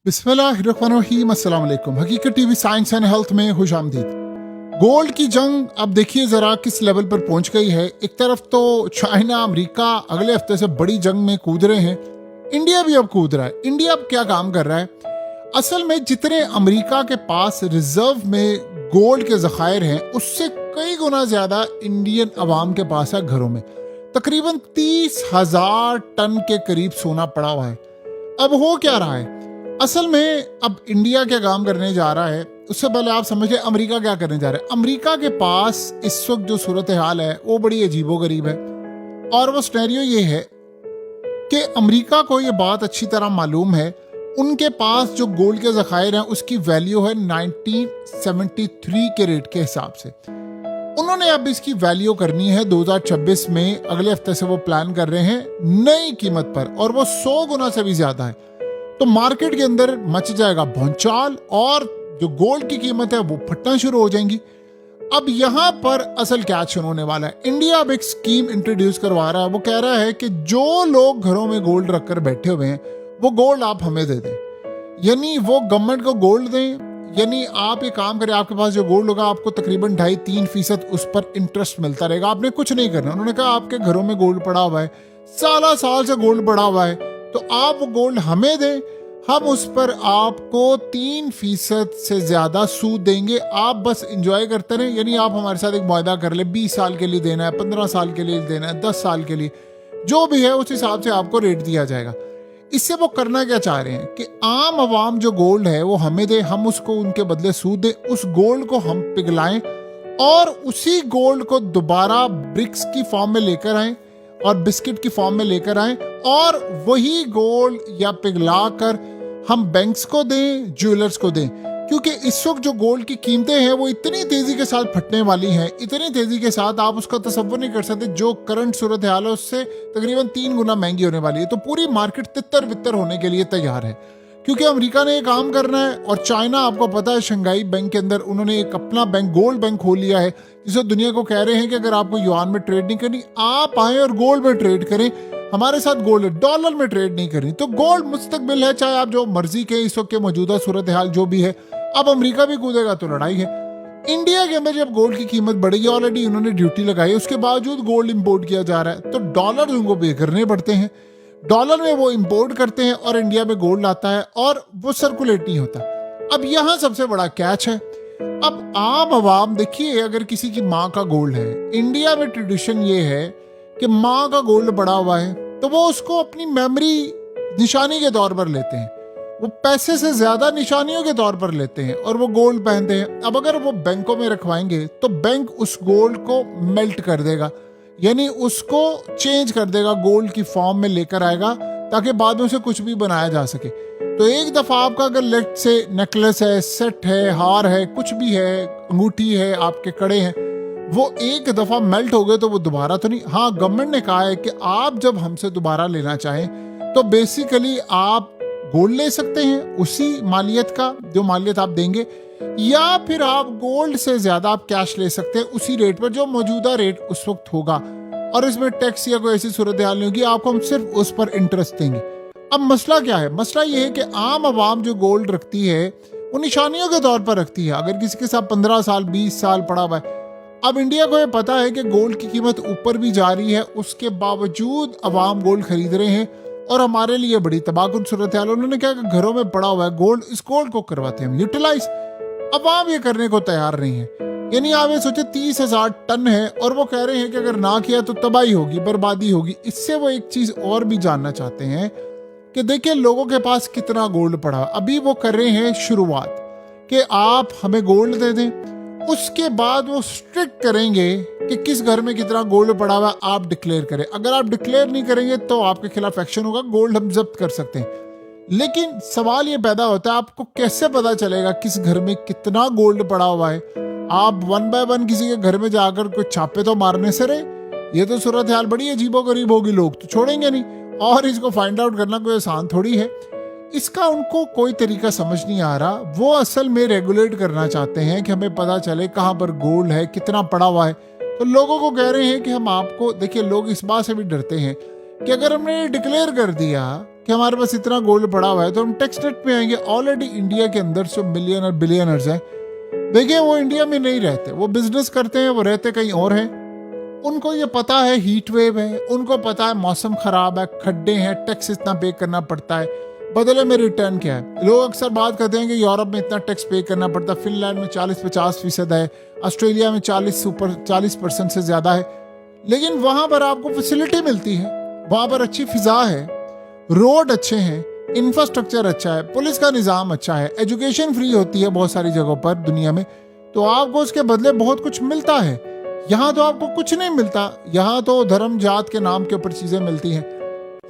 बिस्मिल्लाहिर्रहमानिर्रहीम, अस्सलाम वालेकुम। हकीकत टीवी साइंस एंड हेल्थ में खुश आमदीद। गोल्ड की जंग अब देखिए ज़रा किस लेवल पर पहुंच गई है। एक तरफ तो चाइना अमेरिका अगले हफ्ते से बड़ी जंग में कूद रहे हैं, इंडिया भी अब कूद रहा है। इंडिया अब क्या काम कर रहा है? असल में जितने अमेरिका के पास रिजर्व में गोल्ड के ज़खायर हैं, उससे कई गुना ज़्यादा इंडियन अवाम के पास है घरों में। तकरीबन 30,000 टन के करीब सोना पड़ा हुआ है। अब हो क्या रहा है? असल में अब इंडिया क्या काम करने जा रहा है, उससे पहले आप समझिए अमेरिका क्या करने जा रहा है। अमेरिका के पास इस वक्त जो सूरत हाल है वो बड़ी अजीबोगरीब है, और वो सिनेरियो ये है कि अमेरिका को ये बात अच्छी तरह मालूम है, उनके पास जो गोल्ड के ज़खायर हैं उसकी वैल्यू है 1973 के रेट के हिसाब से। उन्होंने अब इसकी वैल्यू करनी है 2026 में, अगले हफ्ते से वो प्लान कर रहे हैं नई कीमत पर, और वो 100 गुना से भी ज्यादा है। तो मार्केट के अंदर मच जाएगा भौचाल, और जो गोल्ड की कीमत है वो फटना शुरू हो जाएंगी। अब यहाँ पर असल क्या शुरू होने वाला है, इंडिया अब एक स्कीम इंट्रोड्यूस करवा रहा है। वो कह रहा है कि जो लोग घरों में गोल्ड रखकर बैठे हुए हैं वो गोल्ड आप हमें दे दें, यानी वो गवर्नमेंट को गोल्ड दें। यानी आप ये काम करें, आपके पास जो गोल्ड होगा आपको तकरीबन 2.5-3% उस पर इंटरेस्ट मिलता रहेगा, आपने कुछ नहीं करना। उन्होंने कहा आपके घरों में गोल्ड पड़ा हुआ है, साल से गोल्ड पड़ा हुआ है, तो आप वो गोल्ड हमें दें, हम उस पर आपको 3% से ज्यादा सूद देंगे, आप बस इंजॉय करते रहें। यानी आप हमारे साथ एक वायदा कर ले, 20 साल के लिए देना है, 15 साल के लिए देना है, 10 साल के लिए, जो भी है उस हिसाब से आपको रेट दिया जाएगा। इससे वो करना क्या चाह रहे हैं कि आम आवाम जो गोल्ड है वो हमें दे, हम उसको उनके बदले सूद दें, उस गोल्ड को हम पिघलाएं और उसी गोल्ड को दोबारा ब्रिक्स की फॉर्म में लेकर आएं और बिस्किट की फॉर्म में लेकर आएं, और वही गोल्ड या पिघला कर हम बैंक्स को दें, ज्वेलर्स को दें। क्योंकि इस वक्त जो गोल्ड की कीमतें हैं वो इतनी तेजी के साथ फटने वाली हैं, इतनी तेजी के साथ आप उसका तसव्वुर नहीं कर सकते। जो करंट सूरत हाल है उससे तकरीबन 3 गुना महंगी होने वाली है। तो पूरी मार्केट तितर बितर होने के लिए तैयार है, क्योंकि अमेरिका ने ये काम करना है। और चाइना, आपको पता है, शंघाई बैंक के अंदर उन्होंने एक अपना बैंक, गोल्ड बैंक खोल लिया है, जिसे दुनिया को कह रहे हैं कि अगर आपको युआन में ट्रेड नहीं करनी, आप आए और गोल्ड में ट्रेड करें, हमारे साथ गोल्ड, डॉलर में ट्रेड नहीं करनी। तो गोल्ड मुस्तकबिल है, चाहे आप जो मर्जी के इस वक्त के मौजूदा सूरत हाल जो भी है। अब अमेरिका भी कूदेगा तो लड़ाई है। इंडिया के अंदर जब गोल्ड की कीमत बढ़ेगी, ऑलरेडी उन्होंने ड्यूटी लगाई, उसके बावजूद गोल्ड इंपोर्ट किया जा रहा है, तो डॉलर उनको पे करने पड़ते हैं। डॉलर में वो इंपोर्ट करते हैं और इंडिया में गोल्ड आता है, और वो सर्कुलेट नहीं होता। अब यहाँ सबसे बड़ा कैच है। अब आम आवाम देखिए, अगर किसी की माँ का गोल्ड है, इंडिया में ट्रेडिशन ये है कि माँ का गोल्ड पड़ा हुआ है तो वो उसको अपनी मेमोरी निशानी के तौर पर लेते हैं, वो पैसे से ज्यादा निशानियों के तौर पर लेते हैं और वो गोल्ड पहनते हैं। अब अगर वो बैंकों में रखवाएंगे तो बैंक उस गोल्ड को मेल्ट कर देगा, यानी उसको चेंज कर देगा, गोल्ड की फॉर्म में लेकर आएगा, ताकि बाद में उसे कुछ भी बनाया जा सके। तो एक दफा आपका अगर लेट से नेकलेस है, सेट है, हार है, कुछ भी है, अंगूठी है, आपके कड़े हैं, वो एक दफा मेल्ट हो गए तो वो दोबारा तो नहीं। हाँ, गवर्नमेंट ने कहा है कि आप जब हमसे दोबारा लेना चाहें तो बेसिकली आप गोल्ड ले सकते हैं उसी मालियत का, जो मालियत आप देंगे, या फिर आप गोल्ड से ज्यादा आप कैश ले सकते हैं उसी रेट पर जो मौजूदा रेट उस वक्त होगा, और इसमें टैक्स या कोई ऐसी सूरत हाल नहीं होगी, आपको हम सिर्फ उस पर इंटरेस्ट देंगे। अब मसला क्या है? मसला ये है कि आम आवाम जो गोल्ड रखती है वो निशानियों के तौर पर रखती है। अगर किसी के साथ 15 साल 20 साल पड़ा हुआ है, अब इंडिया को ये पता है कि गोल्ड की कीमत ऊपर भी जा रही है, उसके बावजूद अवाम गोल्ड खरीद रहे हैं, और हमारे लिए बड़ी तबाहकुन सूरत हाल। उन्होंने कहा कि घरों में पड़ा हुआ है गोल्ड, इस गोल्ड को करवाते हैं यूटिलाइज। अवाम ये करने को तैयार नहीं है। यानी आप ये सोचे 30,000 टन है और वो कह रहे हैं कि अगर ना किया तो तबाही होगी, बर्बादी होगी। इससे वो एक चीज और भी जानना चाहते हैं कि देखिए लोगों के पास कितना गोल्ड पड़ा। अभी वो कर रहे हैं शुरुआत कि आप हमें गोल्ड दे दें, उसके बाद वो स्ट्रिक्ट करेंगे कि किस घर में कितना गोल्ड पड़ा हुआ आप डिक्लेयर करें। अगर आप डिक्लेयर नहीं करेंगे तो आपके खिलाफ एक्शन होगा, गोल्ड हम जब्त कर सकते हैं। लेकिन सवाल ये पैदा होता है, आपको कैसे पता चलेगा किस घर में कितना गोल्ड पड़ा हुआ है? आप 1 बाय 1 किसी के घर में जाकर कुछ छापे तो मारने से रहे, ये तो सूरत हाल बड़ी अजीबोगरीब होगी, लोग तो छोड़ेंगे नहीं, और इसको फाइंड आउट करना कोई आसान थोड़ी है। इसका उनको कोई तरीका समझ नहीं आ रहा। वो असल में रेगुलेट करना चाहते हैं कि हमें पता चले कहाँ पर गोल्ड है, कितना पड़ा हुआ है। तो लोगों को कह रहे हैं कि हम आपको, देखिए लोग इस बात से भी डरते हैं कि अगर हमने डिक्लेयर कर दिया कि हमारे पास इतना गोल्ड पड़ा हुआ है तो हम टैक्स नेट पे आएंगे। ऑलरेडी इंडिया के अंदर जो मिलियनर बिलियनर्स हैं, देखिए वो इंडिया में नहीं रहते, वो बिजनेस करते हैं, वो रहते कहीं और हैं। उनको ये पता है हीट वेव है, उनको पता है मौसम खराब है, खड्डे हैं, टैक्स इतना पे करना पड़ता है, बदले में रिटर्न क्या है। लोग अक्सर बात करते हैं कि यूरोप में इतना टैक्स पे करना पड़ता है, फिनलैंड में 40-50% है, ऑस्ट्रेलिया में 40% से ज्यादा है, लेकिन वहां पर आपको फैसिलिटी मिलती है, वहां पर अच्छी फिजा है, रोड अच्छे हैं, इंफ्रास्ट्रक्चर अच्छा है, पुलिस का निज़ाम अच्छा है, एजुकेशन फ्री होती है बहुत सारी जगहों पर दुनिया में, तो आपको उसके बदले बहुत कुछ मिलता है। यहाँ तो आपको कुछ नहीं मिलता, यहाँ तो धर्म जात के नाम के ऊपर चीजें मिलती हैं।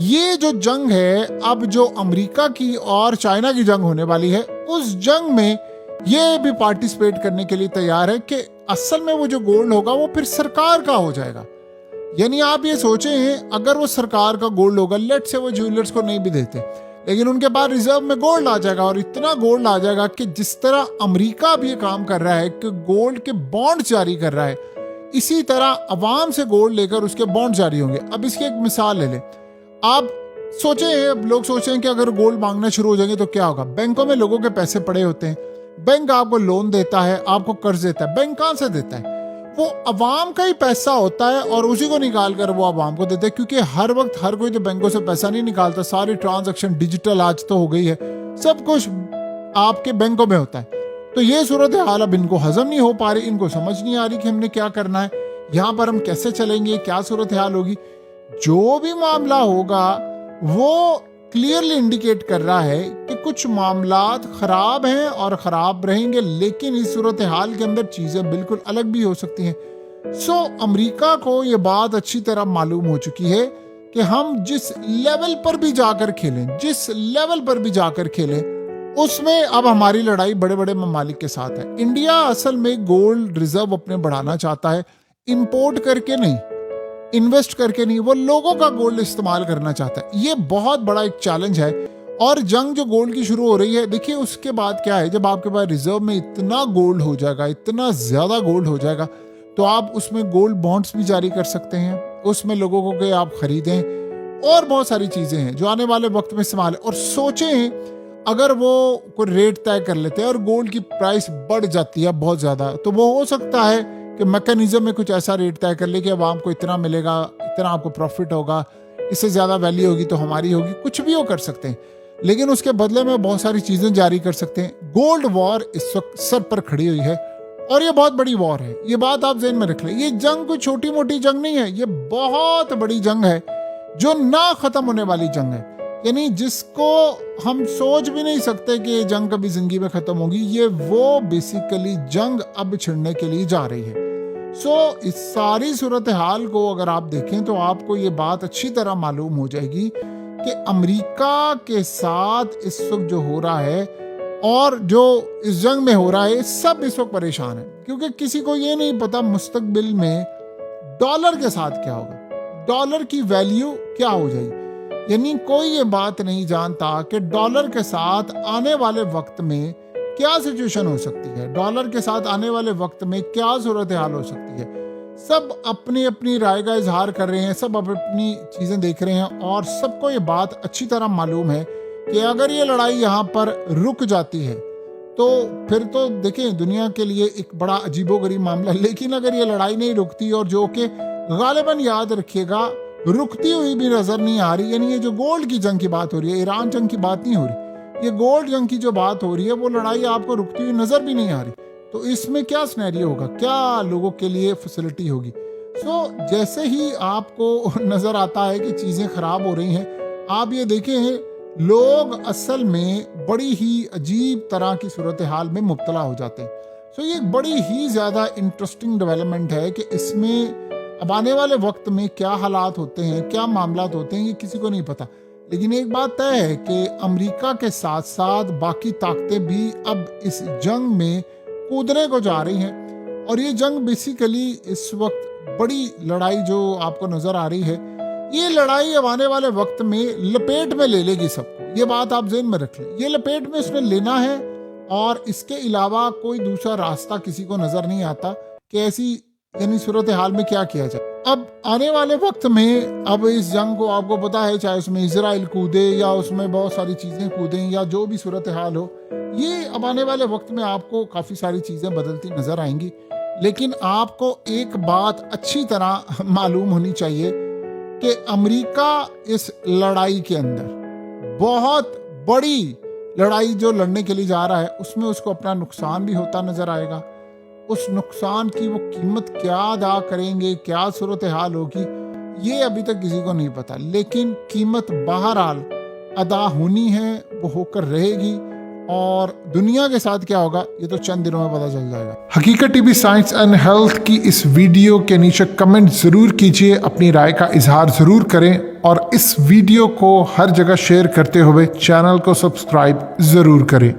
ये जो जंग है, अब जो अमेरिका की और चाइना की जंग होने वाली है, उस जंग में ये भी पार्टिसिपेट करने के लिए तैयार है कि असल में वो जो गोल्ड होगा वो फिर सरकार का हो जाएगा। यानी आप ये सोचें, अगर वो सरकार का गोल्ड होगा, लेट से वो ज्वेलर्स को नहीं भी देते, लेकिन उनके पास रिजर्व में गोल्ड आ जाएगा, और इतना गोल्ड आ जाएगा कि जिस तरह अमेरिका भी ये काम कर रहा है कि गोल्ड के बॉन्ड जारी कर रहा है, इसी तरह अवाम से गोल्ड लेकर उसके बॉन्ड जारी होंगे। अब इसकी एक मिसाल ले लें, आप सोचें, लोग सोचें कि अगर गोल्ड मांगना शुरू हो जाएंगे तो क्या होगा। बैंकों में लोगों के पैसे पड़े होते हैं, बैंक आपको लोन देता है, आपको कर्ज देता है। बैंक कहां से देता है? वो अवाम का ही पैसा होता है और उसी को निकाल कर वो अवाम को देते हैं, क्योंकि हर वक्त हर कोई तो बैंकों से पैसा नहीं निकालता, सारी ट्रांजैक्शन डिजिटल आज तो हो गई है, सब कुछ आपके बैंकों में होता है। तो ये सूरत हाल अब इनको हजम नहीं हो पा रही, इनको समझ नहीं आ रही कि हमने क्या करना है, यहाँ पर हम कैसे चलेंगे, क्या सूरत हाल होगी। जो भी मामला होगा वो क्लियरली इंडिकेट कर रहा है कि कुछ मामलात खराब हैं और खराब रहेंगे, लेकिन इस सूरत हाल के अंदर चीजें बिल्कुल अलग भी हो सकती हैं। सो अमेरिका को ये बात अच्छी तरह मालूम हो चुकी है कि हम जिस लेवल पर भी जाकर खेलें, जिस लेवल पर भी जाकर खेलें, उसमें अब हमारी लड़ाई बड़े बड़े ममालिक के साथ है। इंडिया असल में गोल्ड रिजर्व अपने बढ़ाना चाहता है, इंपोर्ट करके नहीं, इन्वेस्ट करके नहीं, वो लोगों का गोल्ड इस्तेमाल करना चाहता है। ये बहुत बड़ा एक चैलेंज है। और जंग जो गोल्ड की शुरू हो रही है, देखिए उसके बाद क्या है, जब आपके पास रिजर्व में इतना गोल्ड हो जाएगा, इतना ज्यादा गोल्ड हो जाएगा, तो आप उसमें गोल्ड बॉन्ड्स भी जारी कर सकते हैं, उसमें लोगों को आप खरीदें, और बहुत सारी चीजें हैं जो आने वाले वक्त में इस्तेमाल है। और सोचें अगर वो कोई रेट तय कर लेते हैं और गोल्ड की प्राइस बढ़ जाती है बहुत ज्यादा, तो वो हो सकता है कि मैकेनिज्म में कुछ ऐसा रेट तय कर ले कि अब आपको इतना मिलेगा, इतना आपको प्रॉफिट होगा, इससे ज्यादा वैल्यू होगी तो हमारी होगी, कुछ भी वो कर सकते हैं। लेकिन उसके बदले में बहुत सारी चीजें जारी कर सकते हैं। गोल्ड वॉर इस वक्त सर पर खड़ी हुई है और ये बहुत बड़ी वॉर है, ये बात आप ज़हन में रख लें। ये जंग कोई छोटी मोटी जंग नहीं है, ये बहुत बड़ी जंग है जो ना खत्म होने वाली जंग है, यानी जिसको हम सोच भी नहीं सकते कि ये जंग कभी जिंदगी में खत्म होगी। ये वो बेसिकली जंग अब छिड़ने के लिए जा रही है। सो इस सारी सूरत हाल को अगर आप देखें तो आपको ये बात अच्छी तरह मालूम हो जाएगी कि अमेरिका के साथ इस वक्त जो हो रहा है और जो इस जंग में हो रहा है, सब इस वक्त परेशान है, क्योंकि किसी को ये नहीं पता मुस्तकबिल में डॉलर के साथ क्या होगा, डॉलर की वैल्यू क्या हो जाएगी। यानी कोई ये बात नहीं जानता कि डॉलर के साथ आने वाले वक्त में क्या सिचुएशन हो सकती है, डॉलर के साथ आने वाले वक्त में क्या सूरत हाल हो सकती है। सब अपनी अपनी राय का इजहार कर रहे हैं, सब अपनी चीजें देख रहे हैं, और सबको ये बात अच्छी तरह मालूम है कि अगर ये लड़ाई यहाँ पर रुक जाती है तो फिर तो देखें दुनिया के लिए एक बड़ा अजीबोगरीब मामला। लेकिन अगर ये लड़ाई नहीं रुकती, और जो कि गालिबन याद रखिएगा रुकती हुई भी नजर नहीं आ रही, यानी ये जो गोल्ड की जंग की बात हो रही है, ईरान जंग की बात नहीं हो रही, ये गोल्ड जंग की जो बात हो रही है, वो लड़ाई आपको रुकती हुई नजर भी नहीं आ रही, तो इसमें क्या सिनेरियो होगा, क्या लोगों के लिए फैसिलिटी होगी। सो जैसे ही आपको नजर आता है कि चीजें खराब हो रही हैं, आप ये देखें लोग असल में बड़ी ही अजीब तरह की सूरत हाल में मुब्तला हो जाते हैं। सो ये एक बड़ी ही ज्यादा इंटरेस्टिंग डेवलपमेंट है कि इसमें अब आने वाले वक्त में क्या हालात होते हैं, क्या मामलात होते हैं, ये किसी को नहीं पता। लेकिन एक बात तय है कि अमेरिका के साथ साथ बाकी ताकतें भी अब इस जंग में कूदने को जा रही हैं, और ये जंग बेसिकली इस वक्त बड़ी लड़ाई जो आपको नजर आ रही है, ये लड़ाई अब आने वाले वक्त में लपेट में ले लेगी सबको। ये बात आप ज़हन में रख लें, ये लपेट में उसने लेना है, और इसके अलावा कोई दूसरा रास्ता किसी को नजर नहीं आता कि ऐसी यानी सूरत हाल में क्या किया जाए। अब आने वाले वक्त में अब इस जंग को आपको पता है, चाहे उसमें इजराइल कूदे या उसमें बहुत सारी चीज़ें कूदें या जो भी सूरत हाल हो, ये अब आने वाले वक्त में आपको काफ़ी सारी चीज़ें बदलती नज़र आएंगी। लेकिन आपको एक बात अच्छी तरह मालूम होनी चाहिए कि अमेरिका इस लड़ाई के अंदर बहुत बड़ी लड़ाई जो लड़ने के लिए जा रहा है, उसमें उसको अपना नुकसान भी होता नज़र आएगा। उस नुकसान की वो कीमत क्या अदा करेंगे, क्या सूरत हाल होगी, ये अभी तक किसी को नहीं पता। लेकिन कीमत बहरहाल अदा होनी है, वो होकर रहेगी। और दुनिया के साथ क्या होगा ये तो चंद दिनों में पता चल जाएगा। हकीकत टीवी साइंस एंड हेल्थ की इस वीडियो के नीचे कमेंट ज़रूर कीजिए, अपनी राय का इजहार ज़रूर करें और इस वीडियो को हर जगह शेयर करते हुए चैनल को सब्सक्राइब ज़रूर करें।